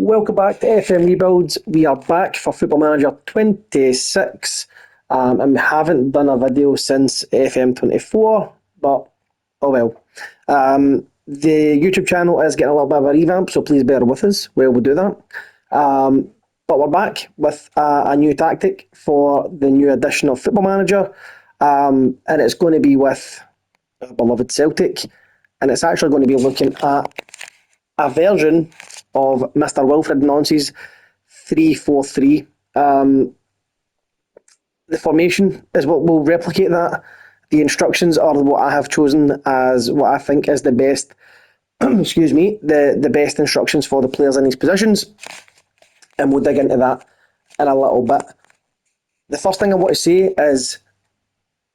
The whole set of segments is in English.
welcome back to FM Rebuilds. We are back for Football Manager 26, and we haven't done a video since FM 24, but oh well. The YouTube channel is getting a little bit of a revamp, so please bear with us while we do that. But we're back with a new tactic for the new edition of Football Manager, and it's going to be with our beloved Celtic, and it's actually going to be looking at a version of Mr. Wilfried Nancy's 3-4-3. The formation is what will replicate that. The instructions are what I have chosen as what I think is the best, excuse me, the best instructions for the players in these positions. And we'll dig into that in a little bit. The first thing I want to say is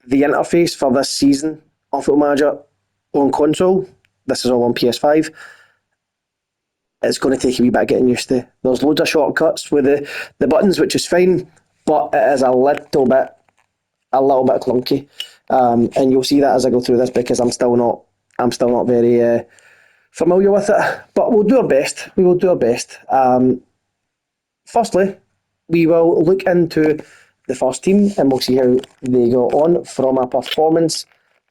the interface for this season on Football Manager on console, this is all on PS5, it's going to take a wee bit of getting used to. There's loads of shortcuts with the buttons, which is fine, but it is a little bit clunky, and you'll see that as I go through this because I'm still not very familiar with it. But we'll do our best. We will do our best. Firstly, we will look into the first team and we'll see how they go on from a performance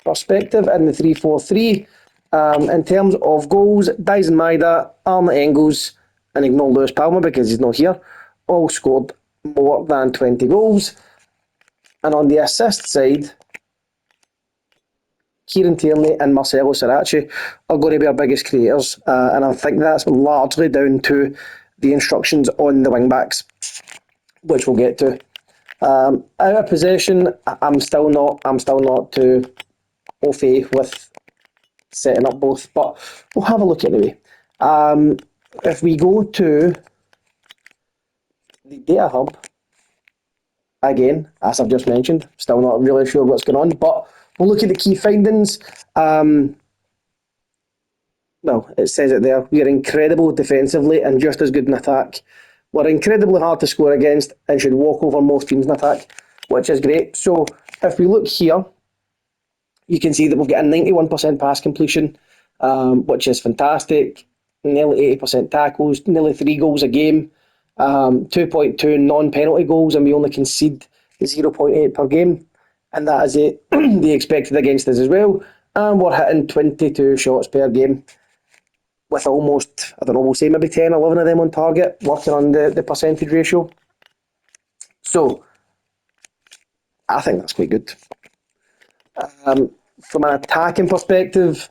perspective in the 3-4-3. In terms of goals, Dyson Maida, Arne Engels, and ignore Lewis Palmer because he's not here, all scored more than 20 goals. And on the assist side, Kieran Tierney and Marcelo Sarachi are going to be our biggest creators, and I think that's largely down to the instructions on the wing backs, which we'll get to. Out of possession, I'm still not too au fait with setting up both, but we'll have a look anyway. If we go to the data hub, again, as I've just mentioned, still not really sure what's going on, but we'll look at the key findings. Well, it says it there. We are incredible defensively and just as good in attack. We're incredibly hard to score against and should walk over most teams in attack, which is great. So if we look here, you can see that we've got a 91% pass completion, which is fantastic. Nearly 80% tackles, nearly 3 goals a game, 2.2 non-penalty goals, and we only concede 0.8 per game. And that is the expected against us as well. And we're hitting 22 shots per game with almost, I don't know, we'll say maybe 10, 11 of them on target, working on the percentage ratio. So, I think that's quite good. From an attacking perspective,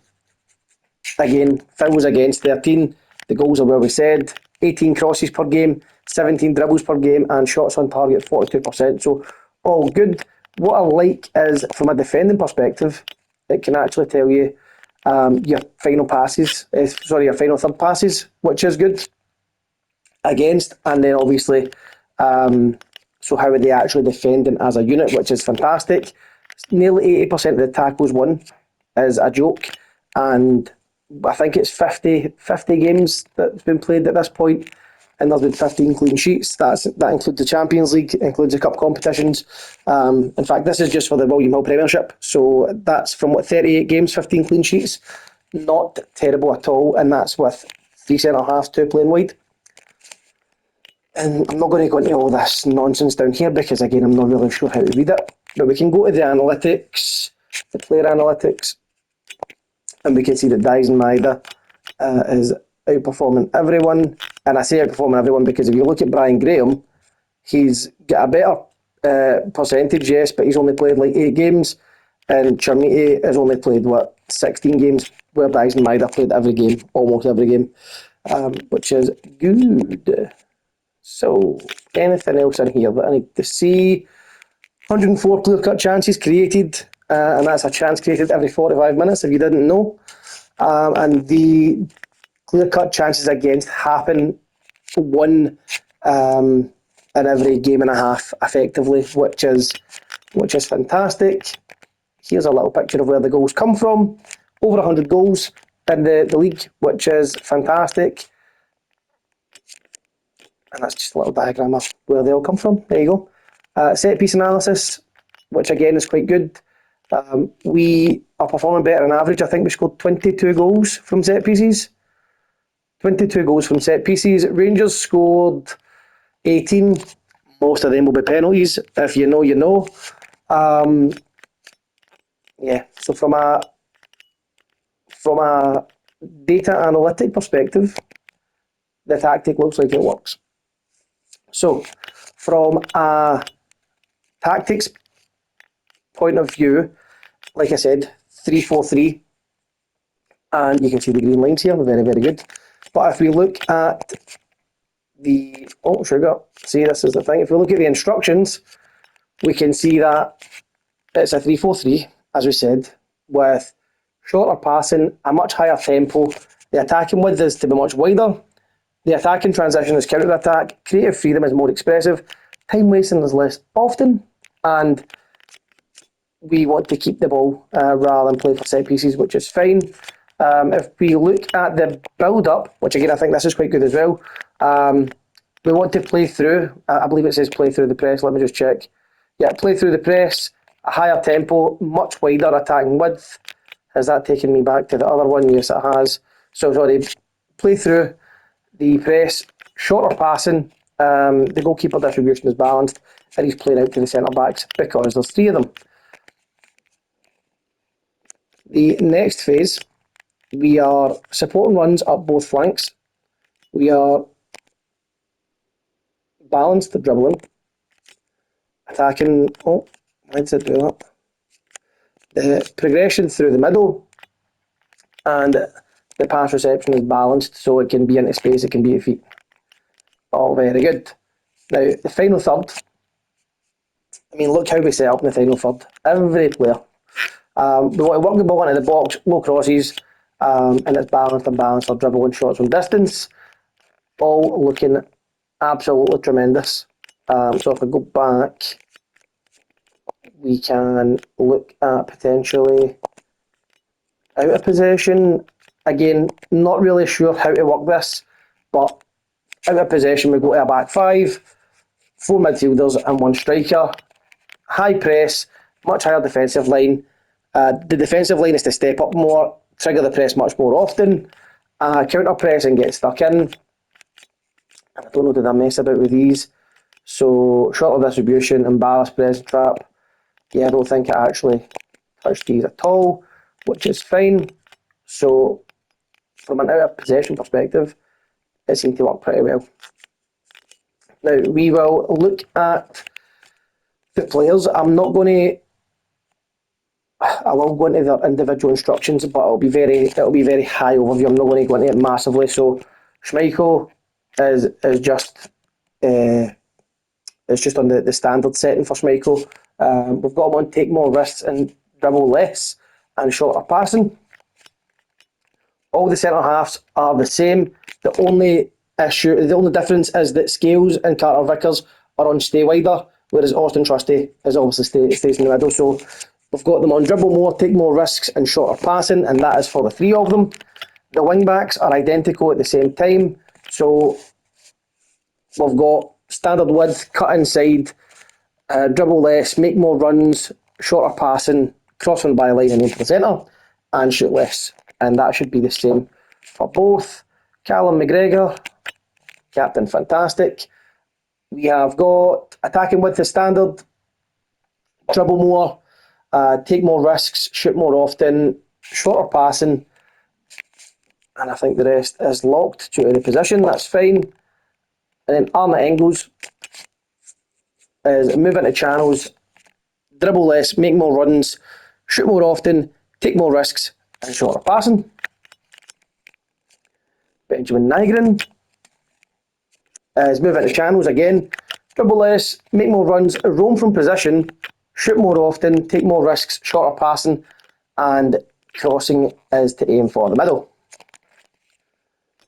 again, fouls against 13, the goals are where we said, 18 crosses per game, 17 dribbles per game, and shots on target 42%, so all good. What I like is, from a defending perspective, it can actually tell you your final third passes, which is good, against, and then obviously, so how are they actually defending as a unit, which is fantastic. Nearly 80% of the tackles won is a joke, and I think it's 50 games that's been played at this point, and there's been 15 clean sheets. That includes the Champions League, includes the cup competitions. In fact, this is just for the William Hill Premiership, so that's from 38 games, 15 clean sheets. Not terrible at all, and that's with 3 centre-halves, 2 playing wide. And I'm not going to go into all this nonsense down here because, again, I'm not really sure how to read it. But we can go to the analytics, the player analytics, and we can see that Dyson Maida is outperforming everyone. And I say outperforming everyone because if you look at Brian Graham, he's got a better percentage, yes, but he's only played like 8 games. And Chermiti has only played, 16 games, where Dyson Maida played every game, almost every game, which is good. So, anything else in here that I need to see? 104 clear-cut chances created, and that's a chance created every 45 minutes, if you didn't know. And the clear-cut chances against happen 1 in every game and a half, effectively, which is fantastic. Here's a little picture of where the goals come from. Over 100 goals in the league, which is fantastic. And that's just a little diagram of where they all come from. There you go. Set piece analysis, which again is quite good. We are performing better on average. I think we scored 22 goals from set pieces. 22 goals from set pieces. Rangers scored 18. Most of them will be penalties. If you know, you know. Yeah, so from a data analytic perspective, the tactic looks like it works. So, from a tactics point of view, like I said, 3-4-3, and you can see the green lines here, very, very good. But if we look at see, this is the thing. If we look at the instructions, we can see that it's a 3-4-3, as we said, with shorter passing, a much higher tempo. The attacking width is to be much wider. The attacking transition is counter-attack. Creative freedom is more expressive. Time wasting is less often. And we want to keep the ball rather than play for set pieces, which is fine. If we look at the build-up, which again I think this is quite good as well, we want to play through. I believe it says play through the press. Let me just check. Yeah, play through the press, a higher tempo, much wider attacking width. Has that taken me back to the other one? Yes, it has. So sorry, play through the press, shorter passing. The goalkeeper distribution is balanced, and he's playing out to the centre backs because there's three of them. The next phase, we are supporting runs up both flanks. We are balanced dribbling, attacking. Oh, why did it do that? The progression through the middle, and the pass reception is balanced, so it can be into space, it can be at feet. All very good. Now, the final third. I mean, look how we set up in the final third. Every player. We want to work the ball into the box, low crosses, and it's balanced and balanced for dribble and shots from distance. All looking absolutely tremendous. So if I go back, we can look at potentially out of possession. Again, not really sure how to work this, but out of possession we go to a back five, 4 midfielders and 1 striker. High press, much higher defensive line. The defensive line is to step up more, trigger the press much more often, counter press and get stuck in. I don't know, did I mess about with these? So, shorter distribution, embarrass press trap. Yeah, I don't think I actually touched these at all, which is fine. So, from an out of possession perspective, it seemed to work pretty well. Now, we will look at the players. I will go into their individual instructions, but it'll be very high overview. I'm not going to go into it massively. So, Schmeichel is just it's just on the standard setting for Schmeichel. We've got him on take more risks and dribble less and shorter passing. All the centre halves are the same. The only difference is that Scales and Carter Vickers are on stay wider, whereas Austin Trusty is obviously stays in the middle. So we've got them on dribble more, take more risks and shorter passing, and that is for the 3 of them. The wing backs are identical at the same time. So we've got standard width, cut inside, dribble less, make more runs, shorter passing, cross on by line and into the centre, and shoot less. And that should be the same for both. Callum McGregor, Captain Fantastic. We have got attacking width as standard, dribble more, take more risks, shoot more often, shorter passing, and I think the rest is locked due to the position. That's fine. And then Arnott Engels is move into channels, dribble less, make more runs, shoot more often, take more risks, and shorter passing. Benjamin Nygren is move into channels again, dribble less, make more runs, roam from position, shoot more often, take more risks, shorter passing, and crossing is to aim for the middle.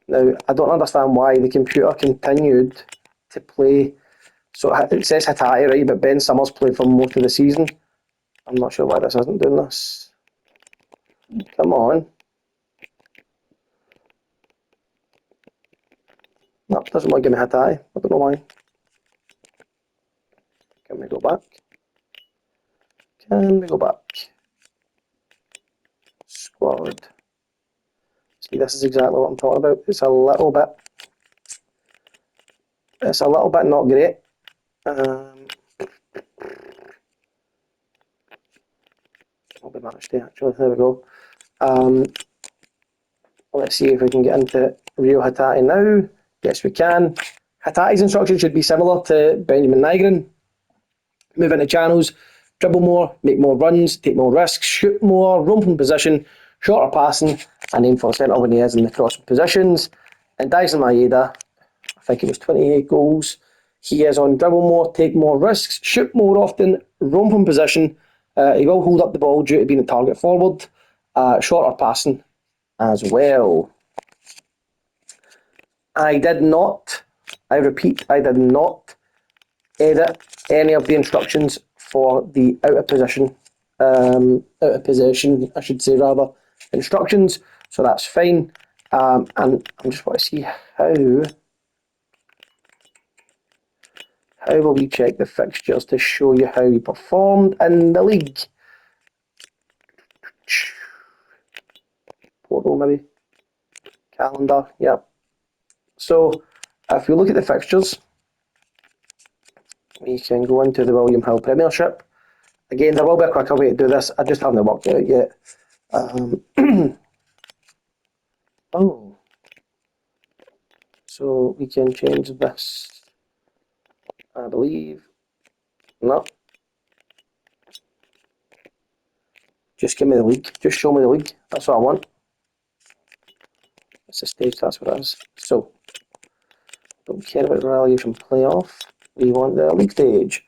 Now, I don't understand why the computer continued to play. So it says Hattati, right, but Ben Summers played for most of the season. I'm not sure why this isn't doing this. Come on. No, it doesn't want to give me Hattati. I don't know why. Can we go back? Can we go back? Squad. Let's See, this is exactly what I'm talking about. It's a little bit not great. I'll be managed to actually. There we go. Let's see if we can get into Rio Hatate now. Yes, we can. Hatate's instructions should be similar to Benjamin Nygren. Move into channels, dribble more, make more runs, take more risks, shoot more, roam from position, shorter passing, and aim for the centre when he is in the crossing positions. And Dyson Maeda, I think it was 28 goals. He is on dribble more, take more risks, shoot more often, roam from position. He will hold up the ball due to being a target forward. Shorter passing as well. I did not edit any of the instructions for the out of possession, I should say rather, instructions. So that's fine. And I just want to see how will we check the fixtures to show you how he performed in the league. Portal maybe. Calendar, yep. So if we look at the fixtures, we can go into the William Hill Premiership. Again, there will be a quicker way to do this. I just haven't worked it out yet. Oh, so we can change this, I believe. No. Just give me the league. Just show me the league. That's what I want. It's a stage, that's what it is. So, don't care about the relegation playoff. We want the league stage.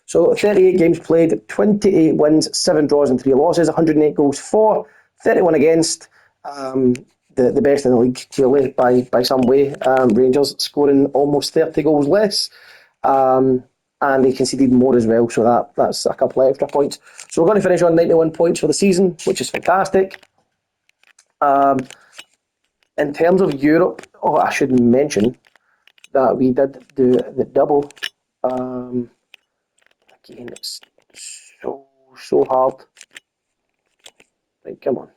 So 38 games played, 28 wins, 7 draws and 3 losses, 108 goals for, 31 against. The best in the league, clearly, by some way. Rangers scoring almost 30 goals less. And they conceded more as well, so that's a couple of extra points. So we're going to finish on 91 points for the season, which is fantastic. In terms of Europe, I should mention that we did do the double. Again, it's so hard. Right, come on.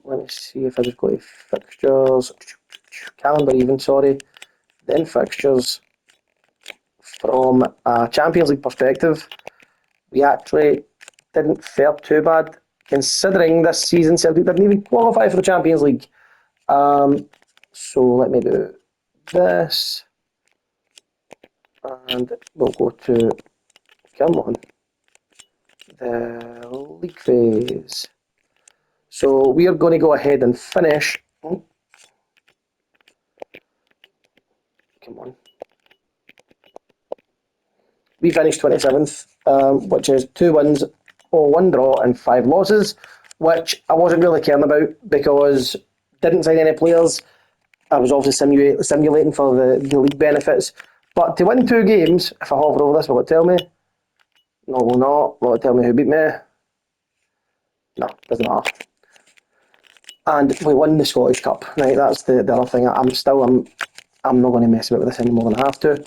Let me see if I just go to fixtures, calendar even, sorry. Then fixtures. From a Champions League perspective, we actually didn't fare too bad, considering this season Celtic didn't even qualify for the Champions League. So let me do this, and we'll go to, come on, the league phase. So we are going to go ahead and finish. Come on. We finished 27th, which is 2 wins, 1 draw and 5 losses, which I wasn't really caring about because didn't sign any players. I was obviously simulating for the league benefits. But to win 2 games, if I hover over this, will it tell me? No, it will not. Will it tell me who beat me? No, doesn't matter. And we won the Scottish Cup. Right, that's the other thing. I'm not going to mess about with this any more than I have to.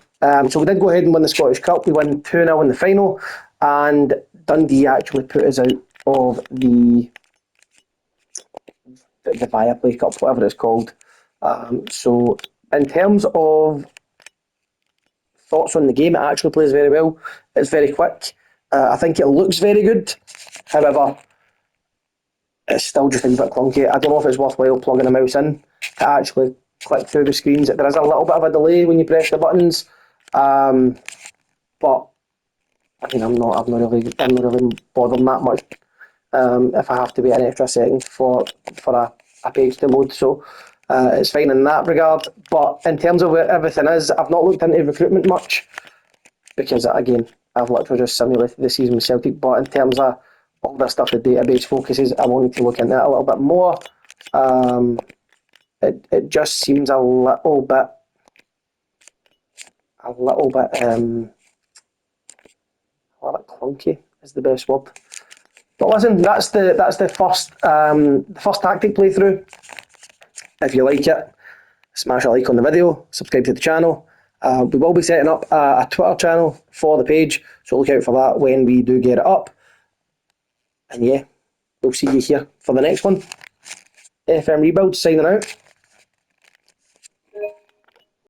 So we did go ahead and win the Scottish Cup. We won 2-0 in the final, and Dundee actually put us out of the Viaplay Cup, whatever it's called. So in terms of thoughts on the game, it actually plays very well. It's very quick. I think it looks very good. However, it's still just a bit clunky. I don't know if it's worthwhile plugging a mouse in to actually click through the screens. There is a little bit of a delay when you press the buttons, but I mean, I'm not really bothering that much. If I have to wait an extra second for a page to load, so it's fine in that regard. But in terms of where everything is, I've not looked into recruitment much because, again, I've literally just simulated the season with Celtic. But in terms of all the stuff the database focuses, I wanted to look into it a little bit more. It just seems a little bit clunky is the best word. But listen, that's the first tactic playthrough. If you like it, smash a like on the video, subscribe to the channel. We will be setting up a Twitter channel for the page, so look out for that when we do get it up. And yeah, we'll see you here for the next one. FM Rebuild signing out.